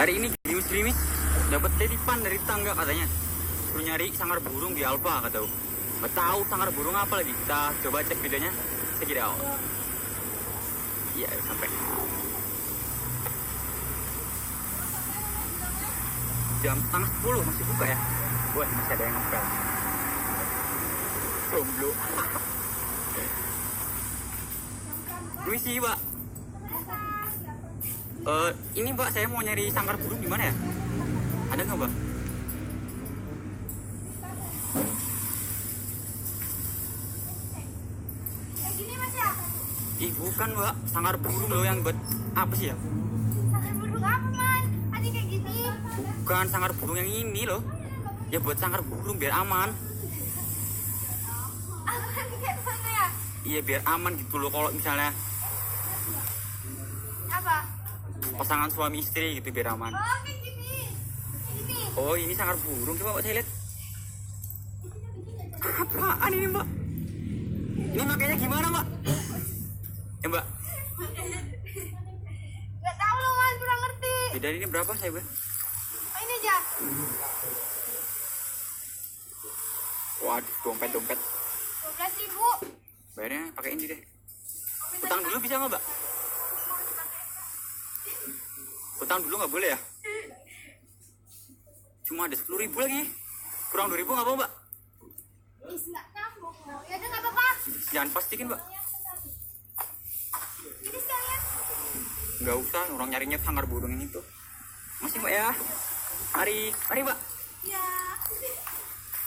Hari ini Yusri nih dapat titipan dari tangga katanya. Suruh nyari sangkar burung di Alfa kata. Nggak tahu sangkar burung apa lagi. Kita coba cek videonya. Check it out. Iya, sampai. Jam 9:30 masih buka ya. Wah, masih ada yang ngepel. Jomblo. Permisi, Pak. Ini Mbak, saya mau nyari sangkar burung di mana ya? Ada nggak, Mbak? Yang gini Mas ya? Ih, bukan, Mbak. Sangkar burung loh yang buat apa sih ya? Sangkar burung apa Mas? Ada kayak gini. Bukan sangkar burung yang ini loh. Ya buat sangkar burung biar aman. Aman kayak mana ya? Iya, biar aman gitu loh kalau misalnya Apa? pasangan suami istri gitu biar aman. Oh kayak gini. Kayak gini. Oh, ini sangkar burung. Coba Mbak saya lihat. Apaan ini, Mbak? Ini makanya gimana, Mbak? Ya, Mbak. Gak tahu loh Mas, kurang ngerti. Beda ini berapa saya, Mbak? Oh ini aja. Waduh, dompet. 12.000. Bayarnya pakai ini deh. Utang dulu bisa nggak, Mbak? Utang dulu nggak boleh ya? Cuma ada 10.000 lagi. Kurang 2.000 nggak apa, Mbak? Nggak nyambung. Ya udah nggak apa-apa. Jangan pastikan, Mbak. Ini sekalian. Nggak usah, orang nyarinya sangkar burung itu. Masih, Mbak ya? Mari, Mbak. Ya.